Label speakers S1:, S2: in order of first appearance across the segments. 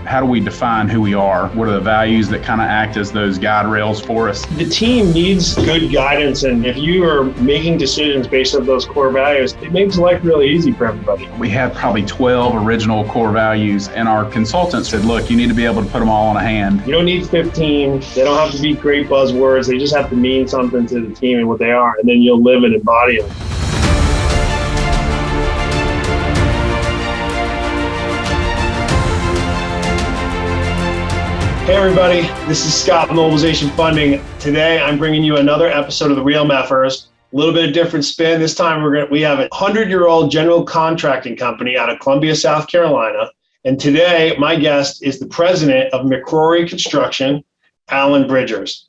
S1: how do we define who we are? What are the values that kind of act as those guide rails for us?
S2: The team needs good guidance, and if you are making decisions based on those core values, it makes life really easy for everybody.
S1: We had probably 12 original core values, and our consultant said, look, you need to be able to put them all on a hand.
S2: You don't need 15. They don't have to be great buzzwords. They just have to mean something to the team and what they are, and then you'll live and embody them. Hey everybody, this is Scott from Mobilization Funding. Today I'm bringing you another episode of the Real MF'ers. A little bit of different spin. This time we have a 100-year-old general contracting company out of Columbia, South Carolina. And today my guest is the president of McCrory Construction, Alan Bridgers.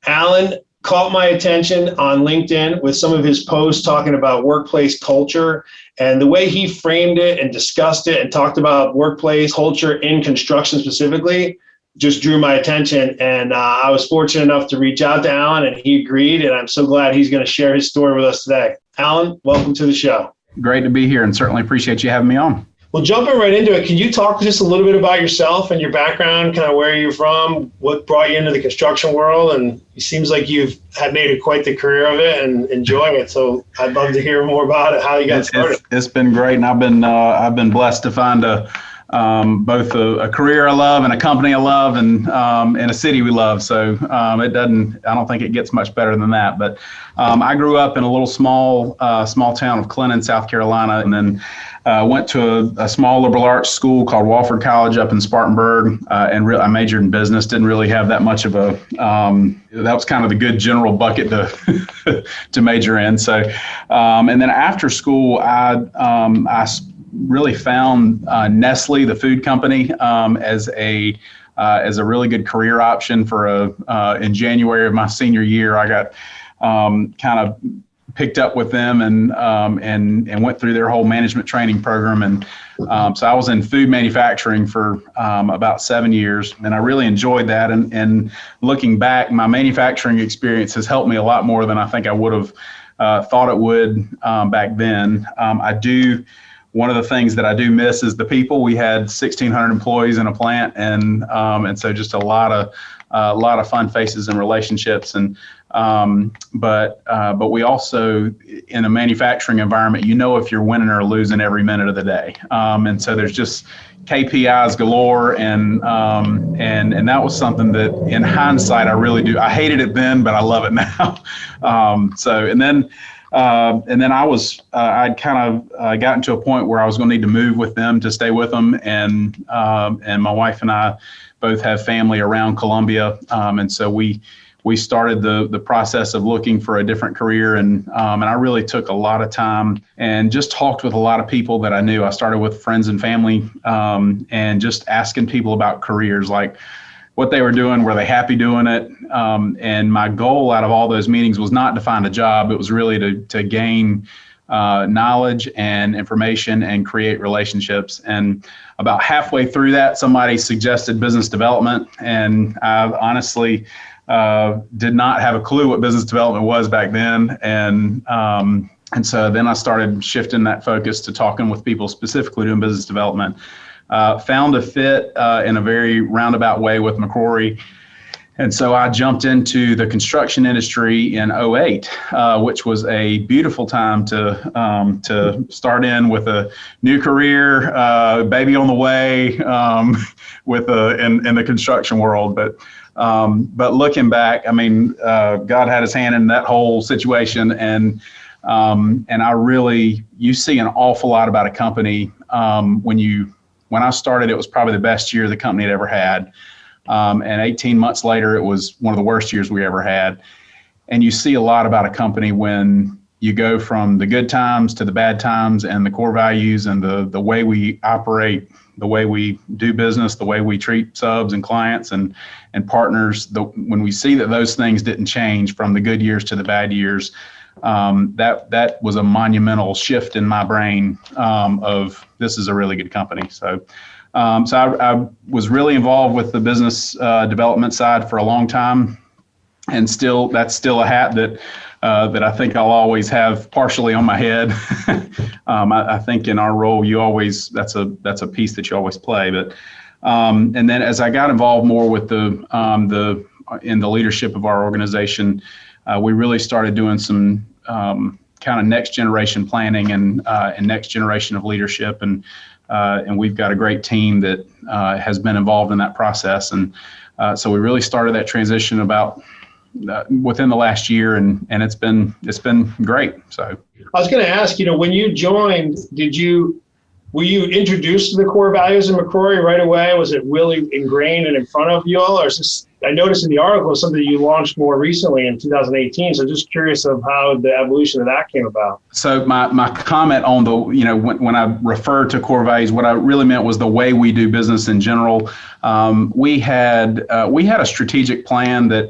S2: Alan caught my attention on LinkedIn with some of his posts talking about workplace culture, and the way he framed it and discussed it and talked about workplace culture in construction specifically just drew my attention, and I was fortunate enough to reach out to Alan, and he agreed, and I'm so glad he's going to share his story with us today. Alan, welcome to the show.
S1: Great to be here, and certainly appreciate you having me on.
S2: Well, jumping right into it, can you talk just a little bit about yourself and your background, kind of where you're from, what brought you into the construction world? And it seems like you've had made quite the career of it and enjoy it. So I'd love to hear more about it, how you got started.
S1: It's been great, and I've been blessed to find both a career I love and a company I love, and a city we love. So I don't think it gets much better than that. But I grew up in a little small town of Clinton, South Carolina, and then went to a small liberal arts school called Wofford College up in Spartanburg, and I majored in business. Didn't really have that much of a that was kind of the good general bucket to to major in. So and then after school, I really found Nestle, the food company, as a really good career option for in January of my senior year. I got kind of picked up with them and went through their whole management training program. And so I was in food manufacturing for about 7 years, and I really enjoyed that. And looking back, my manufacturing experience has helped me a lot more than I think I would have thought it would back then. One of the things that I do miss is the people. We had 1,600 employees in a plant, and so just a lot of fun faces and relationships. And but we also, in a manufacturing environment, if you're winning or losing every minute of the day. And so there's just KPIs galore, and that was something that, in hindsight, I really do. I hated it then, but I love it now. And then I'd kind of gotten to a point where I was going to need to move with them to stay with them. And my wife and I both have family around Columbia. And so we started the process of looking for a different career. And I really took a lot of time and just talked with a lot of people that I knew. I started with friends and family, and just asking people about careers, like what they were doing, were they happy doing it? And my goal out of all those meetings was not to find a job. It was really to gain knowledge and information and create relationships. And about halfway through that, somebody suggested business development. And I honestly did not have a clue what business development was back then. And so then I started shifting that focus to talking with people specifically doing business development. Found a fit in a very roundabout way with McCrory. And so I jumped into the construction industry in 2008, which was a beautiful time to start in with a new career, baby on the way, in the construction world. But looking back, I mean, God had his hand in that whole situation, and you see an awful lot about a company when I started. It was probably the best year the company had ever had. And 18 months later, it was one of the worst years we ever had. And you see a lot about a company when you go from the good times to the bad times, and the core values and the way we operate, the way we do business, the way we treat subs and clients and partners. When we see that those things didn't change from the good years to the bad years, that was a monumental shift in my brain of this is a really good company. So I was really involved with the business development side for a long time, and that's still a hat that I think I'll always have partially on my head. I think in our role, that's a piece that you always play. But And then as I got involved more with in the leadership of our organization, we really started doing some kind of next generation planning and next generation of leadership. And we've got a great team that has been involved in that process. And so we really started that transition about within the last year, and it's been great. So
S2: I was going to ask, when you joined, were you introduced to the core values of McCrory right away? Was it really ingrained and in front of you all, or is this? I noticed in the article something you launched more recently in 2018. So just curious of how the evolution of that came about.
S1: So my comment on the, when I referred to core values, what I really meant was the way we do business in general. We had a strategic plan that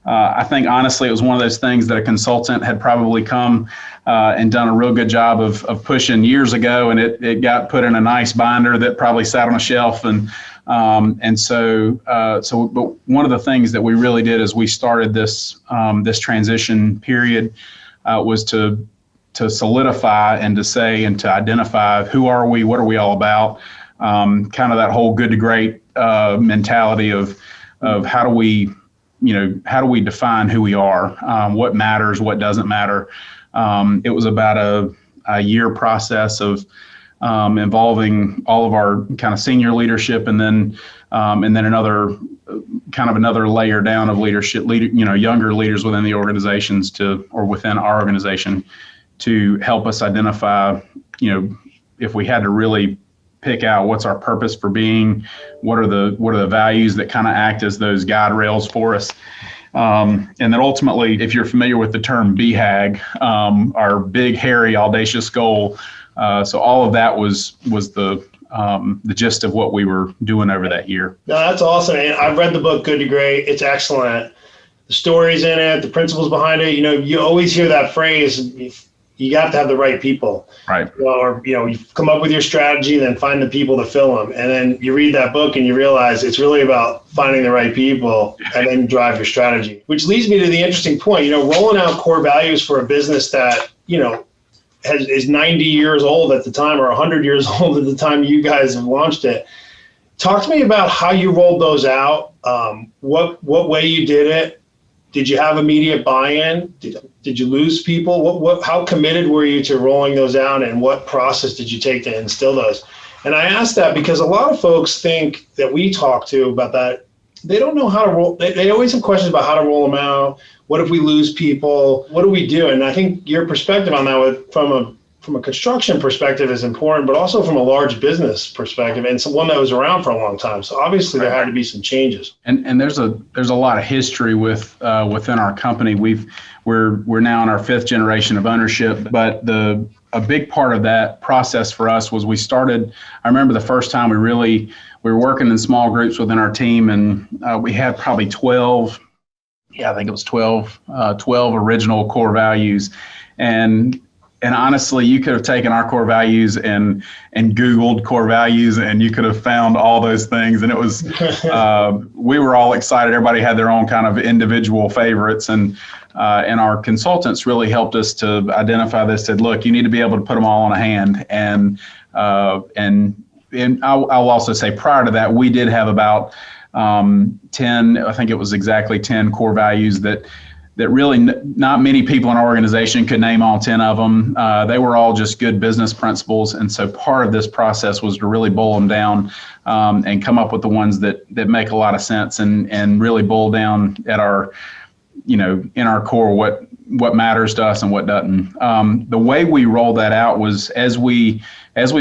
S1: I think honestly it was one of those things that a consultant had probably come and done a real good job of pushing years ago, and it got put in a nice binder that probably sat on a shelf. But one of the things that we really did as we started this transition period was to solidify and to say and to identify who are we, what are we all about, kind of that whole good to great mentality of how do we define who we are, what matters, what doesn't matter. It was about a year process of involving all of our kind of senior leadership, and then another layer down of leadership, younger leaders within the organizations within our organization to help us identify, if we had to really pick out what's our purpose for being, what are the values that kind of act as those guide rails for us. And then ultimately, if you're familiar with the term BHAG, our big, hairy, audacious goal. So all of that was the gist of what we were doing over that year.
S2: No, that's awesome. And I've read the book Good to Great. It's excellent. The stories in it, the principles behind it. You always hear that phrase. You have to have the right people,
S1: right?
S2: Or you come up with your strategy, then find the people to fill them, and then you read that book and you realize it's really about finding the right people and then drive your strategy. Which leads me to the interesting point. Rolling out core values for a business that is 90 years old at the time, or 100 years old at the time you guys have launched it. Talk to me about how you rolled those out. What way you did it. Did you have immediate buy-in? Did you lose people? How committed were you to rolling those out, and what process did you take to instill those? And I ask that because a lot of folks think that we talk to about that, they don't know how to roll. They always have questions about how to roll them out. What if we lose people? What do we do? And I think your perspective on that from a construction perspective is important, but also from a large business perspective, and so one that was around for a long time. So obviously there had to be some changes.
S1: And there's a lot of history within our company. We're now in our 5th generation of ownership, but a big part of that process for us was we started. I remember the first time we were working in small groups within our team, and we had probably 12. Yeah, I think it was 12 original core values, and honestly, you could have taken our core values and Googled core values, and you could have found all those things. And it was, we were all excited. Everybody had their own kind of individual favorites, and our consultants really helped us to identify this. Said, look, you need to be able to put them all on a hand. And I'll also say prior to that, we did have about 10. I think it was exactly 10 core values that really not many people in our organization could name all 10 of them. They were all just good business principles. And so part of this process was to really boil them down and come up with the ones that make a lot of sense and really boil down at our, in our core, what matters to us and what doesn't. The way we rolled that out was as we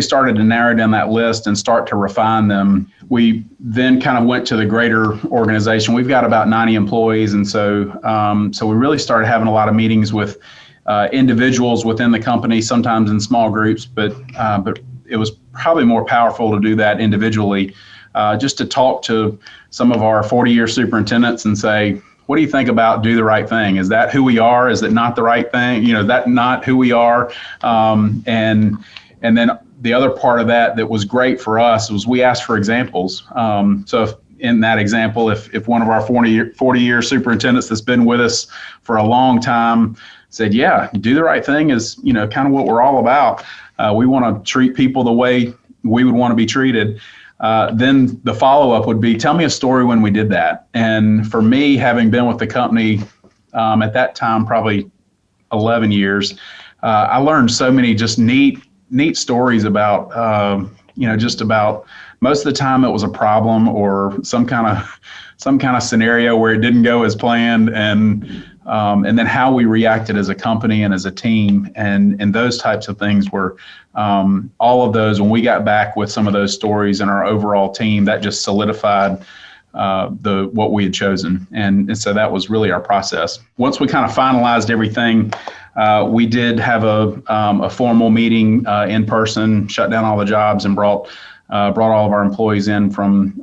S1: started to narrow down that list and start to refine them, we then kind of went to the greater organization. We've got about 90 employees, and so we really started having a lot of meetings with individuals within the company, sometimes in small groups, but it was probably more powerful to do that individually, just to talk to some of our 40-year superintendents and say, what do you think about do the right thing? Is that who we are? Is it not the right thing? That not who we are? And then the other part of that was great for us was we asked for examples. So if in that example, if one of our 40-year superintendents that's been with us for a long time said, yeah, do the right thing is, kind of what we're all about. We want to treat people the way we would want to be treated. then the follow-up would be, tell me a story when we did that. And for me, having been with the company at that time, probably 11 years, I learned so many just neat stories about, just about, most of the time it was a problem or some kind of scenario where it didn't go as planned, and then how we reacted as a company and as a team, and those types of things were all of those. When we got back with some of those stories and our overall team, that just solidified what we had chosen, and so that was really our process. Once we kind of finalized everything, we did have a formal meeting in person, shut down all the jobs, and brought all of our employees in from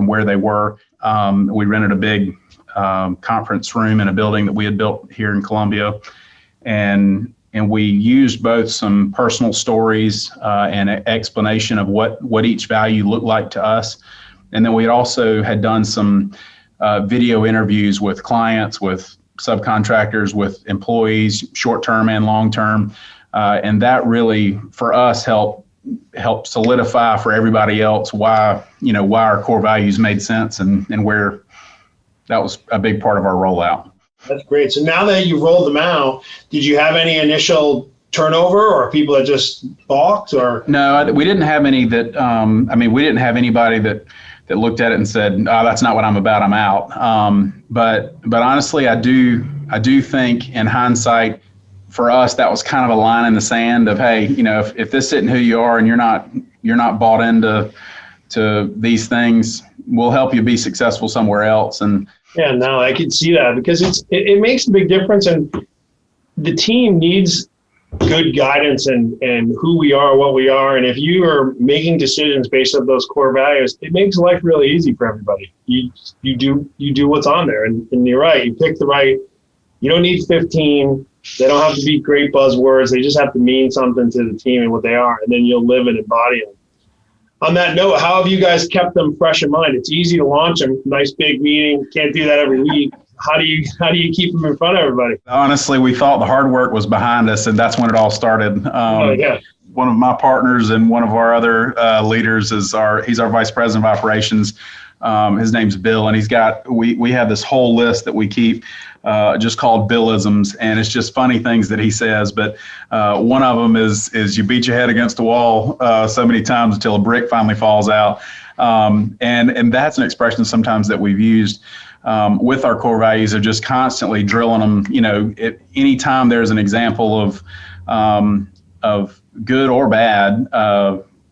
S1: where they were. We rented a big conference room in a building that we had built here in Columbia, and we used both some personal stories and an explanation of what each value looked like to us. And then we also had done some video interviews with clients, with subcontractors, with employees, short-term and long-term. And that really, for us, helped solidify for everybody else why our core values made sense, and where that was a big part of our rollout.
S2: That's great. So now that you rolled them out, did you have any initial turnover or people that just balked? Or
S1: no, we didn't have any that. We didn't have anybody that looked at it and said, "Oh, that's not what I'm about. I'm out." But honestly, I do think in hindsight, for us, that was kind of a line in the sand of, hey, if this isn't who you are and you're not bought into these things, we'll help you be successful somewhere else. And
S2: yeah, no, I can see that, because it makes a big difference, and the team needs good guidance and who we are, what we are. And if you are making decisions based on those core values, it makes life really easy for everybody. You do what's on there, and you're right. You pick the right. You don't need 15. They don't have to be great buzzwords. They just have to mean something to the team and what they are, and then you'll live and embody them. On that note, how have you guys kept them fresh in mind? It's easy to launch a nice big meeting. Can't do that every week. How do you keep them in front of everybody?
S1: Honestly, we thought the hard work was behind us, and that's when it all started.
S2: Yeah.
S1: One of my partners and one of our other leaders he's our vice president of operations. His name's Bill, and we have this whole list that we keep just called Billisms, and it's just funny things that he says. But one of them is you beat your head against the wall so many times until a brick finally falls out, and that's an expression sometimes that we've used with our core values of just constantly drilling them. Anytime there's an example of good or bad.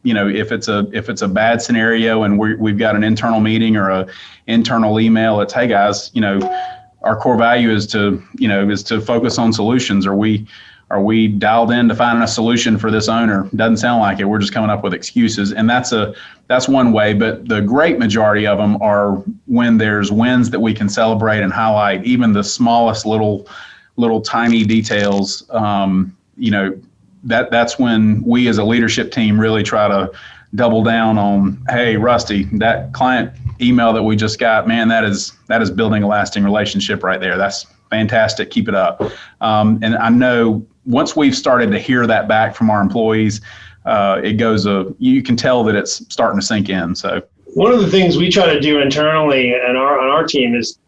S1: If it's a bad scenario and we've got an internal meeting or a internal email, it's, hey guys, our core value is to focus on solutions. Are we dialed in to finding a solution for this owner? Doesn't sound like it. We're just coming up with excuses. And that's one way, but the great majority of them are when there's wins that we can celebrate and highlight, even the smallest little tiny details. That's when we as a leadership team really try to double down on, hey, Rusty, that client email that we just got, man, that is building a lasting relationship right there. That's fantastic. Keep it up. And I know once we've started to hear that back from our employees, you can tell that it's starting to sink in. So
S2: one of the things we try to do internally and on our team is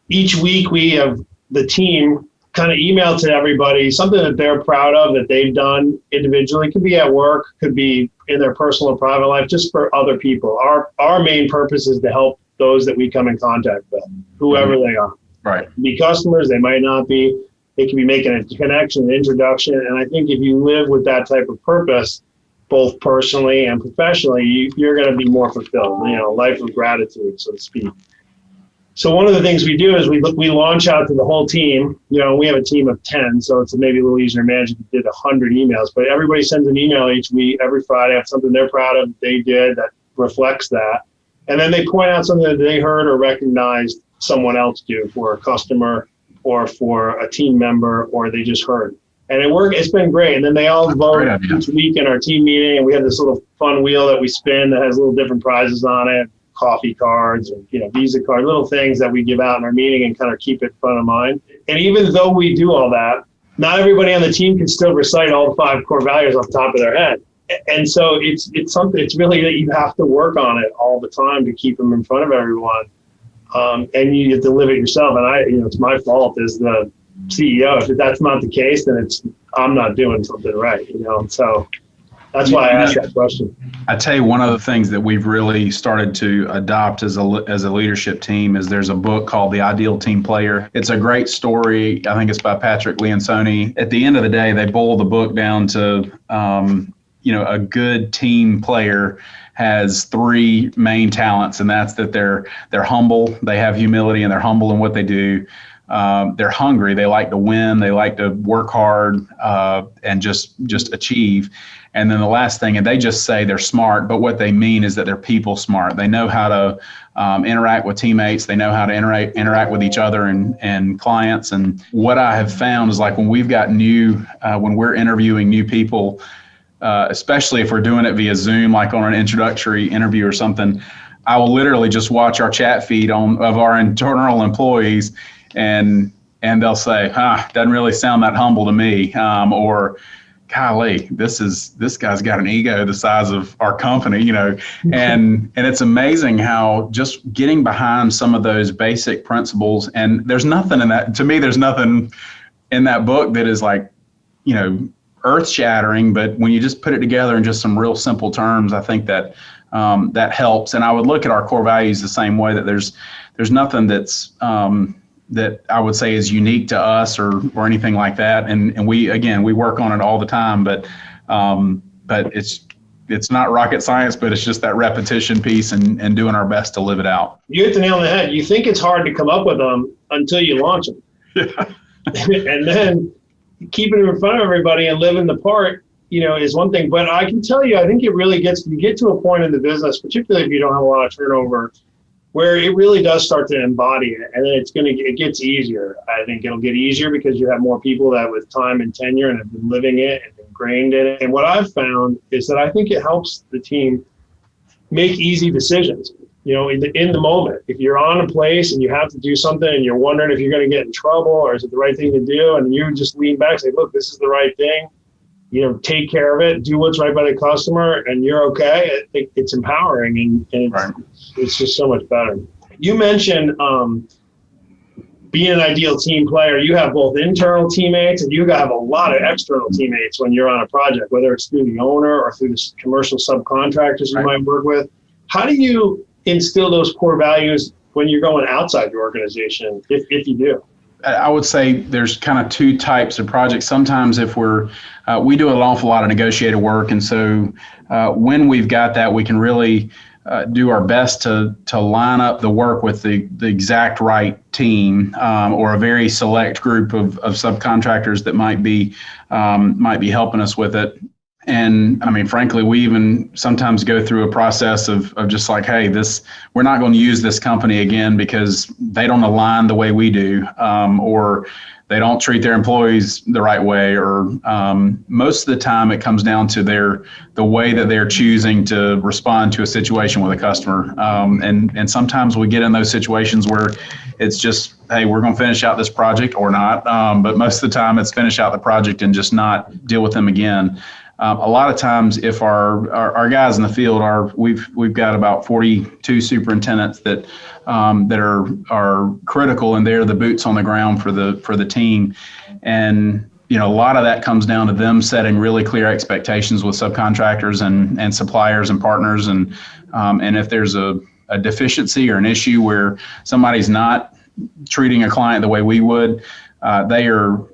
S2: each week we have the team kind of email to everybody something that they're proud of that they've done individually. It could be at work, could be in their personal or private life, just for other people. Our main purpose is to help those that we come in contact with, whoever they are.
S1: Right.
S2: Be customers, they might not be. They could be making a connection, an introduction. And I think if you live with that type of purpose, both personally and professionally, you're going to be more fulfilled, life of gratitude, so to speak. So one of the things we do is we launch out to the whole team. We have a team of 10, so it's maybe a little easier to manage if you did 100 emails. But everybody sends an email each week, every Friday, of something they're proud of they did that reflects that. And then they point out something that they heard or recognized someone else do for a customer or for a team member, or they just heard. And it's been great. And then they all vote each week in our team meeting, and we have this little fun wheel that we spin that has little different prizes on it. Coffee cards or Visa cards, little things that we give out in our meeting and kind of keep it front of mind. And even though we do all that, not everybody on the team can still recite all 5 core values off the top of their head. And so it's something, it's really that you have to work on it all the time to keep them in front of everyone. And you have to live it yourself. And it's my fault as the CEO. If that's not the case, then I'm not doing something right, so that's why I asked that question.
S1: I tell you, one of the things that we've really started to adopt as a leadership team is there's a book called The Ideal Team Player. It's a great story. I think it's by Patrick Lencioni. At the end of the day, they boil the book down to, a good team player has three main talents, and that's that they're humble, they have humility, and they're humble in what they do. They're hungry. They like to win. They like to work hard and just achieve. And then the last thing, and they just say they're smart, but what they mean is that they're people smart. They know how to interact with teammates. They know how to interact with each other and clients. And what I have found is, like, when we've got when we're interviewing new people, especially if we're doing it via Zoom, like on an introductory interview or something, I will literally just watch our chat feed of our internal employees, and they'll say, doesn't really sound that humble to me, or golly, this guy's got an ego the size of our company, and it's amazing how just getting behind some of those basic principles, and there's nothing in that, to me, there's nothing in that book that is like, earth shattering, but when you just put it together in just some real simple terms, I think that that helps. And I would look at our core values the same way, that there's nothing that's that I would say is unique to us or anything like that. And we work on it all the time, but it's not rocket science, but it's just that repetition piece and doing our best to live it out.
S2: You hit the nail on the head. You think it's hard to come up with them until you launch them. Yeah. And then keeping them in front of everybody and living the part, is one thing. But I can tell you, I think you get to a point in the business, particularly if you don't have a lot of turnover, where it really does start to embody it. And then it gets easier. I think it'll get easier because you have more people that with time and tenure and have been living it and ingrained in it. And what I've found is that I think it helps the team make easy decisions, in the moment. If you're on a place and you have to do something and you're wondering if you're going to get in trouble or is it the right thing to do, and you just lean back and say, look, this is the right thing, take care of it, do what's right by the customer, and you're okay. I think it's empowering, and it's just so much better. You mentioned being an ideal team player. You have both internal teammates and you have a lot of external teammates when you're on a project, whether it's through the owner or through the commercial subcontractors you might work with. How do you instill those core values when you're going outside your organization, if you do?
S1: I would say there's kind of two types of projects. Sometimes if we do an awful lot of negotiated work, and so when we've got that, we can really do our best to line up the work with the exact right team, or a very select group of subcontractors that might be helping us with it. And I mean, frankly, we even sometimes go through a process of just like, hey, we're not going to use this company again because they don't align the way we do, or they don't treat their employees the right way, or most of the time it comes down to the way that they're choosing to respond to a situation with a customer. And sometimes we get in those situations where it's just, hey, we're going to finish out this project or not. But most of the time it's finish out the project and just not deal with them again. A lot of times, if our guys in the field we've got about 42 superintendents that are critical, and they're the boots on the ground for the team, and a lot of that comes down to them setting really clear expectations with subcontractors and suppliers and partners, and if there's a deficiency or an issue where somebody's not treating a client the way we would, they are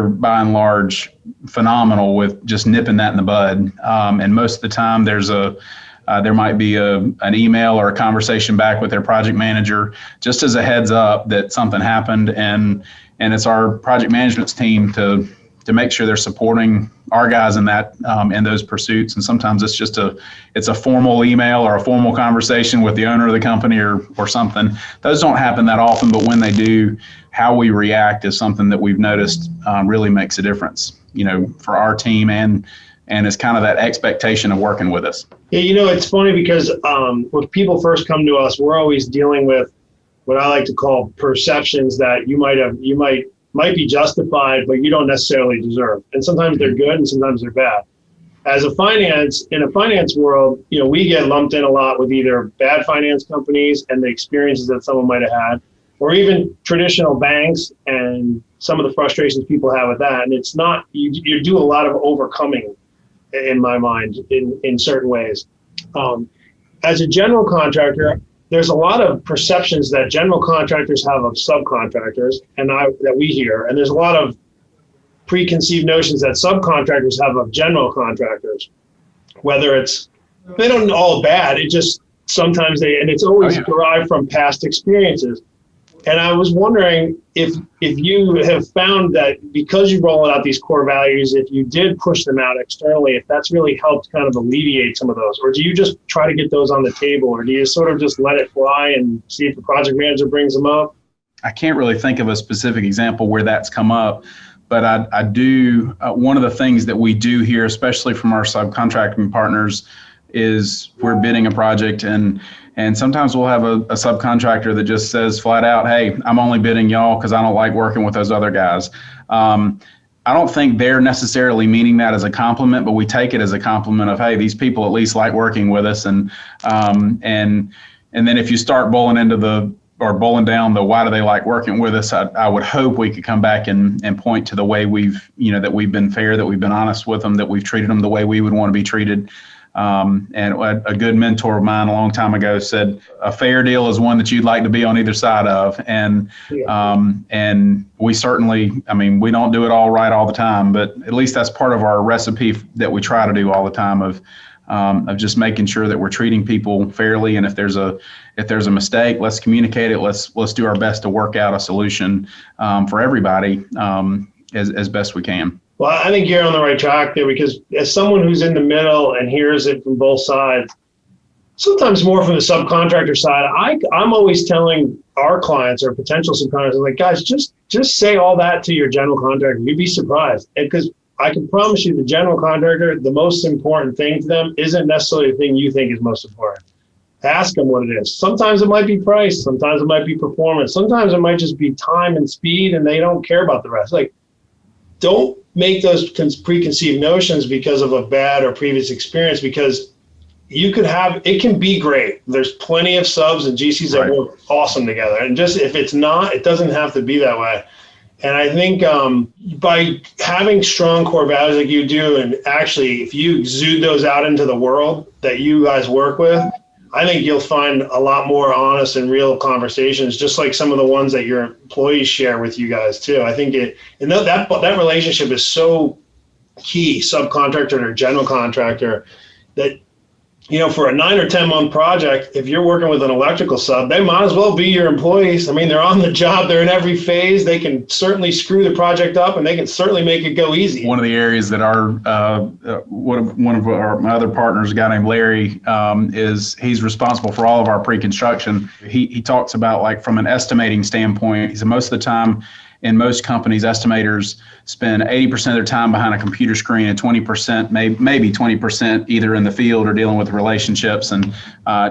S1: by and large phenomenal with just nipping that in the bud. And most of the time there might be an email or a conversation back with their project manager, just as a heads up that something happened. And it's our project management's team to make sure they're supporting our guys in that, in those pursuits. And sometimes it's a formal email or a formal conversation with the owner of the company or something. Those don't happen that often, but when they do, how we react is something that we've noticed really makes a difference, for our team, and it's kind of that expectation of working with us.
S2: Yeah, it's funny because when people first come to us, we're always dealing with what I like to call perceptions that you might be justified, but you don't necessarily deserve. And sometimes they're good and sometimes they're bad. As in a finance world, we get lumped in a lot with either bad finance companies and the experiences that someone might have had, or even traditional banks and some of the frustrations people have with that. And it's not, you do a lot of overcoming, in my mind, in certain ways. As a general contractor, there's a lot of perceptions that general contractors have of subcontractors that we hear. And there's a lot of preconceived notions that subcontractors have of general contractors, whether they don't all bad, it just sometimes and it's always derived from past experiences. And I was wondering if you have found that because you roll out these core values, if you did push them out externally, if that's really helped kind of alleviate some of those, or do you just try to get those on the table, or do you sort of just let it fly and see if the project manager brings them up?
S1: I can't really think of a specific example where that's come up. But I do, one of the things that we do here, especially from our subcontracting partners, is we're bidding a project and sometimes we'll have a subcontractor that just says flat out, hey, I'm only bidding y'all because I don't like working with those other guys. I don't think they're necessarily meaning that as a compliment, but we take it as a compliment of, hey, these people at least like working with us. And then if you start boiling down the why do they like working with us, I would hope we could come back and point to the way that we've been fair, that we've been honest with them, that we've treated them the way we would want to be treated. And a good mentor of mine a long time ago said, a fair deal is one that you'd like to be on either side of. And we certainly, we don't do it all right all the time, but at least that's part of our recipe that we try to do all the time of just making sure that we're treating people fairly. And if there's a mistake, let's communicate it. Let's do our best to work out a solution for everybody as best we can.
S2: Well, I think you're on the right track there, because as someone who's in the middle and hears it from both sides, sometimes more from the subcontractor side, I'm always telling our clients or potential subcontractors, like, guys, just say all that to your general contractor. You'd be surprised. Because I can promise you, the general contractor, the most important thing to them isn't necessarily the thing you think is most important. Ask them what it is. Sometimes it might be price. Sometimes it might be performance. Sometimes it might just be time and speed, and they don't care about the rest. Like, don't make those preconceived notions because of a bad or previous experience, because it can be great. There's plenty of subs and GCs that work awesome together. And just if it's not, it doesn't have to be that way. And I think by having strong core values like you do, and actually if you exude those out into the world that you guys work with, I think you'll find a lot more honest and real conversations, just like some of the ones that your employees share with you guys too. I think that relationship is so key, subcontractor or general contractor, that for a 9 or 10 month project, if you're working with an electrical sub, they might as well be your employees. They're on the job, they're in every phase. They can certainly screw the project up, and they can certainly make it go easy. One
S1: of the areas that one of my other partners, a guy named Larry, he's responsible for all of our pre-construction. He talks about, like, from an estimating standpoint, he said most of the time in most companies, estimators spend 80% of their time behind a computer screen and 20%, maybe 20% either in the field or dealing with relationships and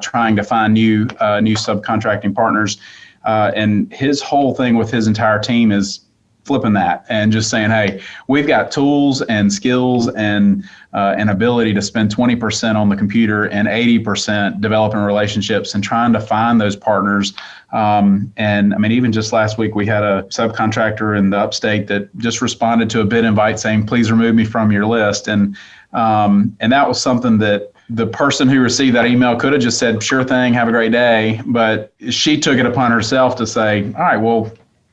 S1: trying to find new subcontracting partners. And his whole thing with his entire team is flipping that and just saying, hey, we've got tools and skills and an ability to spend 20% on the computer and 80% developing relationships and trying to find those partners. Even just last week, we had a subcontractor in the upstate that just responded to a bid invite saying, please remove me from your list. And that was something that the person who received that email could have just said, sure thing, have a great day. But she took it upon herself to say, all right, well,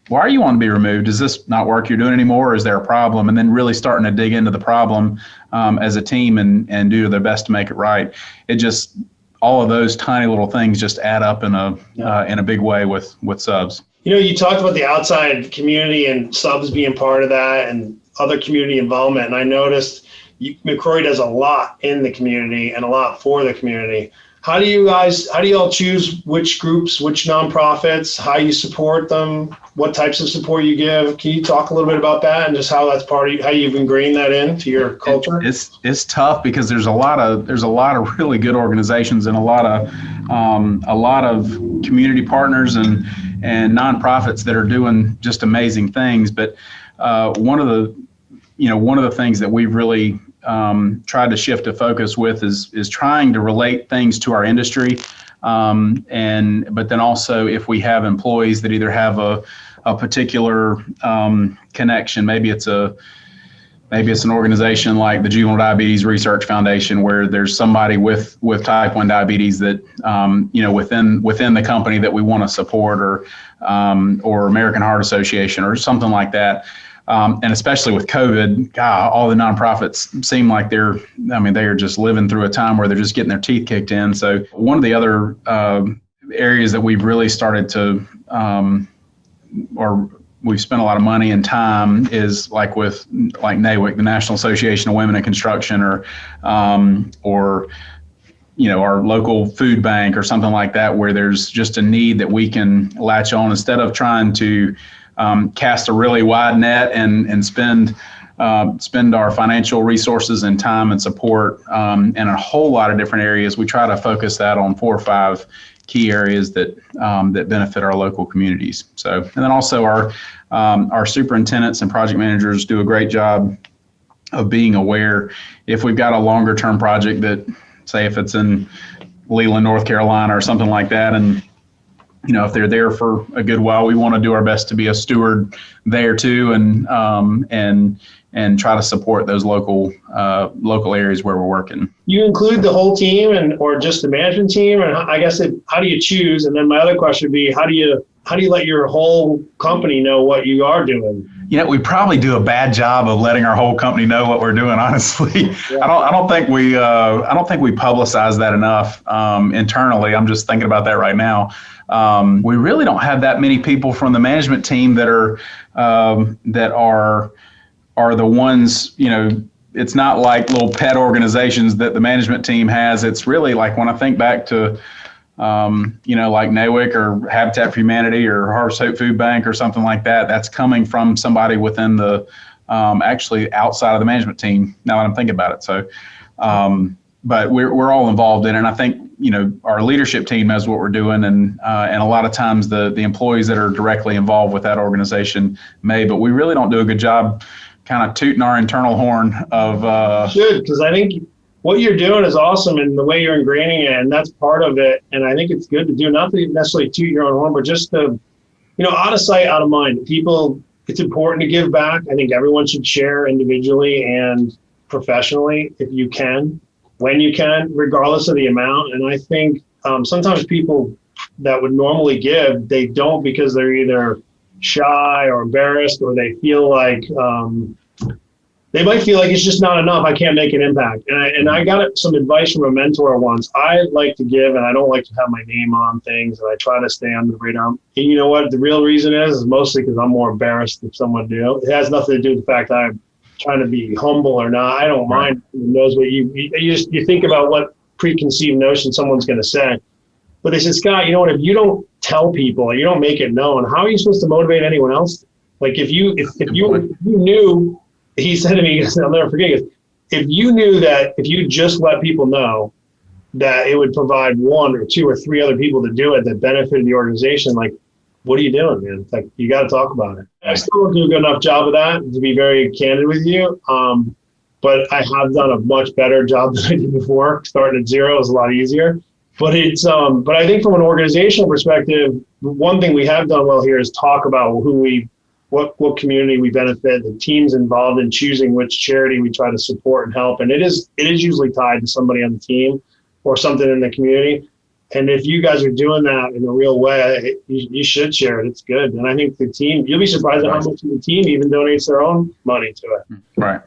S1: why are you wanting to be removed? Is this not work you're doing anymore? Or is there a problem? And then really starting to dig into the problem as a team and do their best to make it right. It just, all of those tiny little things just add up in a big way with subs.
S2: You talked about the outside community and subs being part of that and other community involvement. And I noticed McCrory does a lot in the community and a lot for the community. How do you all choose which groups, which nonprofits, how you support them, what types of support you give? Can you talk a little bit about that and just how that's part of how you've ingrained that into your culture?
S1: It's tough because there's a lot of really good organizations and a lot of community partners and nonprofits that are doing just amazing things. But one of the things that we've really tried to shift a focus with is trying to relate things to our industry. But then also if we have employees that either have a particular connection, maybe it's an organization like the Juvenile Diabetes Research Foundation, where there's somebody with type 1 diabetes that, within the company that we want to support, or American Heart Association or something like that. And especially with COVID, God, all the nonprofits seem like they are just living through a time where they're just getting their teeth kicked in. So one of the other areas that we've really started to, or we've spent a lot of money and time is like NAWIC, the National Association of Women in Construction, or our local food bank or something like that, where there's just a need that we can latch on instead of trying to cast a really wide net and spend our financial resources and time and support in a whole lot of different areas. We try to focus that on 4 or 5 key areas that benefit our local communities. So, and then also our superintendents and project managers do a great job of being aware if we've got a longer term project that, say, if it's in Leland, North Carolina or something like that, and if they're there for a good while, we want to do our best to be a steward there too, and try to support those local areas where we're working.
S2: You include the whole team or just the management team, and I guess how do you choose? And then my other question would be, how do you let your whole company know what you are doing?
S1: We probably do a bad job of letting our whole company know what we're doing, honestly. Yeah. I don't think we publicize that enough internally. I'm just thinking about that right now. We really don't have that many people from the management team that are the ones, it's not like little pet organizations that the management team has. It's really like when I think back to, like NAWIC or Habitat for Humanity or Harvest Hope Food Bank or something like that, that's coming from somebody within the, actually outside of the management team, now that I'm thinking about it. So, but we're all involved in it. And I think, our leadership team knows what we're doing. And a lot of times the employees that are directly involved with that organization may, but we really don't do a good job kind of tooting our internal horn of.
S2: Should, because I think what you're doing is awesome, and the way you're ingraining it, and that's part of it. And I think it's good to do, not to necessarily toot your own horn, but just to, out of sight, out of mind. People, it's important to give back. I think everyone should share individually and professionally if you can, when you can, regardless of the amount. And I think sometimes people that would normally give, they don't, because they're either shy or embarrassed, or they feel like they might feel like it's just not enough. I can't make an impact. And I got some advice from a mentor once. I like to give, and I don't like to have my name on things, and I try to stay under the radar. And you know what? The real reason is mostly because I'm more embarrassed if someone do. It has nothing to do with the fact that I'm trying to be humble or not. I don't mind who knows what you think about what preconceived notion someone's going to say. But they said, Scott, you know what? If you don't tell people, or you don't make it known, how are you supposed to motivate anyone else? Like if you knew, he said to me, I'll never forget it, if you knew that if you just let people know that it would provide 1 or 2 or 3 other people to do it that benefited the organization, like, what are you doing, man? It's like, you got to talk about it. I still don't do a good enough job of that, to be very candid with you. But I have done a much better job than I did before. Starting at 0 is a lot easier. But but I think from an organizational perspective, one thing we have done well here is talk about what community we benefit, the teams involved in choosing which charity we try to support and help. And it is usually tied to somebody on the team or something in the community. And if you guys are doing that in a real way, you should share it. It's good. And I think the team, you'll be surprised at how much of the team even donates their own money to it.
S1: Right.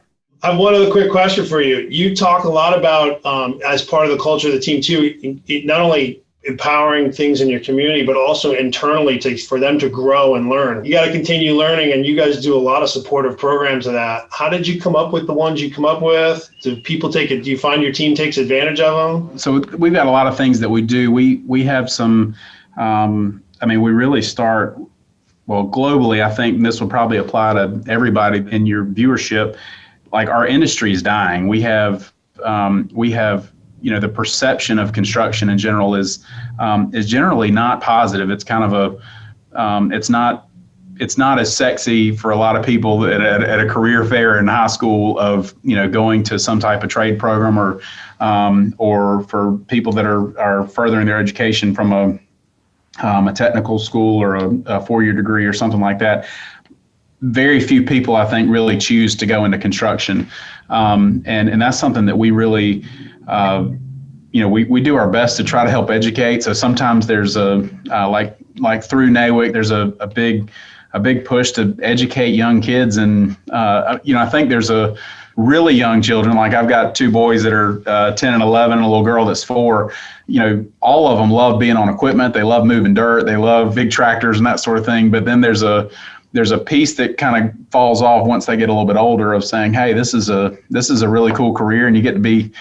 S2: I have one other quick question for you. You talk a lot about, as part of the culture of the team too, not only empowering things in your community, but also internally for them to grow and learn. You got to continue learning, and you guys do a lot of supportive programs of that. How did you come up with the ones you come up with? Do people do you find your team takes advantage of them? So
S1: we've got a lot of things that we do. We have some, we really start, well, globally, I think this will probably apply to everybody in your viewership. Like, our industry is dying. We have the perception of construction in general is generally not positive. It's kind of it's not it's not as sexy for a lot of people at a career fair in high school of, going to some type of trade program or for people that are furthering their education from a technical school or a four-year degree or something like that. Very few people, I think, really choose to go into construction. And that's something that we really, we do our best to try to help educate. So sometimes there's like through NAWIC, there's a big push to educate young kids. And, I think there's a really young children, like I've got two boys that are 10 and 11 and a little girl that's 4, all of them love being on equipment. They love moving dirt. They love big tractors and that sort of thing. But then there's a piece that kind of falls off once they get a little bit older of saying, hey, this is a really cool career. And you get to be,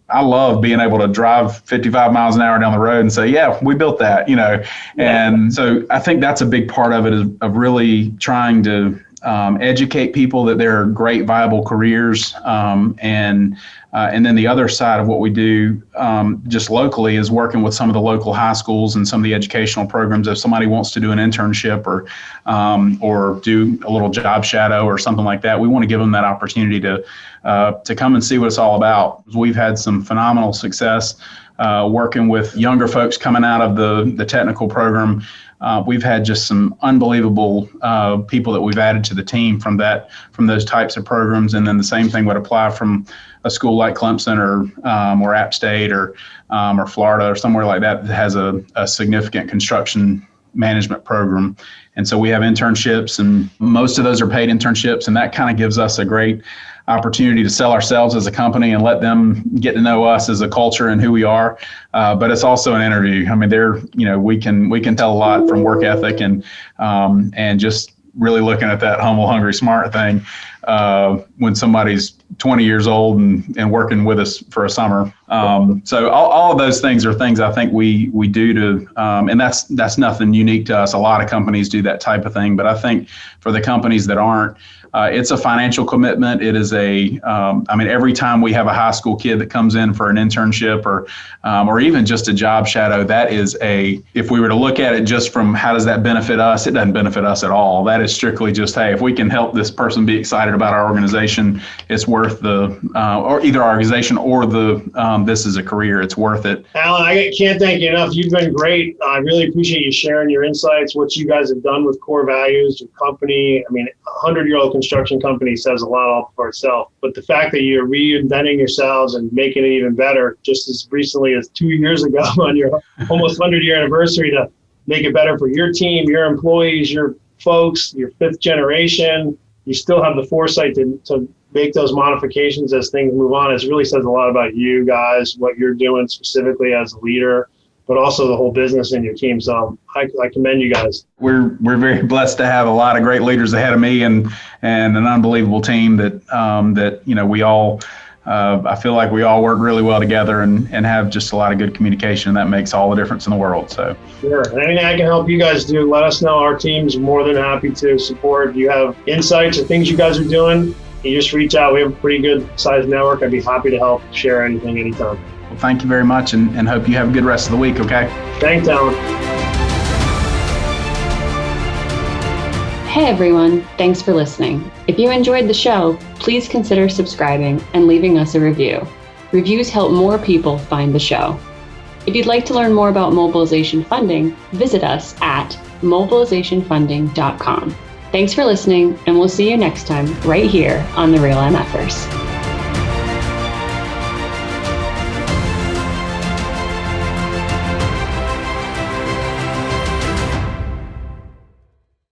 S1: I love being able to drive 55 miles an hour down the road and say, yeah, we built that, And so I think that's a big part of it, is of really trying to educate people that there are great, viable careers. And then the other side of what we do just locally is working with some of the local high schools and some of the educational programs. If somebody wants to do an internship or do a little job shadow or something like that, we want to give them that opportunity to come and see what it's all about. We've had some phenomenal success working with younger folks coming out of the technical program. We've had just some unbelievable people that we've added to the team from those types of programs, and then the same thing would apply from a school like Clemson or App State or Florida or somewhere like that has a significant construction management program. And so we have internships, and most of those are paid internships, and that kind of gives us a great opportunity to sell ourselves as a company and let them get to know us as a culture and who we are. But it's also an interview. We can tell a lot from work ethic and just really looking at that humble, hungry, smart thing when somebody's 20 years old and working with us for a summer. So all of those things are things I think we do to, and that's nothing unique to us. A lot of companies do that type of thing, but I think for the companies that aren't, it's a financial commitment. It is every time we have a high school kid that comes in for an internship or even just a job shadow, that is if we were to look at it just from how does that benefit us, it doesn't benefit us at all. That is strictly just, hey, if we can help this person be excited about our organization, it's worth or either our organization or this is a career, it's worth it.
S2: Alan, I can't thank you enough. You've been great. I really appreciate you sharing your insights, what you guys have done with core values, your company. 100-year-old construction company says a lot all for itself, but the fact that you're reinventing yourselves and making it even better just as recently as 2 years ago on your almost 100-year anniversary to make it better for your team, your employees, your folks, your fifth generation, you still have the foresight to make those modifications as things move on. It really says a lot about you guys, what you're doing specifically as a leader, but also the whole business and your team. So I commend you guys.
S1: We're very blessed to have a lot of great leaders ahead of me and an unbelievable team that we all, I feel like we all work really well together and have just a lot of good communication, and that makes all the difference in the world. So
S2: sure. And anything I can help you guys do, let us know. Our team's more than happy to support. If you have insights or things you guys are doing, you just reach out. We have a pretty good sized network. I'd be happy to help share anything anytime.
S1: Well, thank you very much, and hope you have a good rest of the week, okay?
S2: Thanks, Alan.
S3: Hey everyone, thanks for listening. If you enjoyed the show, please consider subscribing and leaving us a review. Reviews help more people find the show. If you'd like to learn more about mobilization funding, visit us at mobilizationfunding.com. Thanks for listening, and we'll see you next time right here on the Real MF'ers.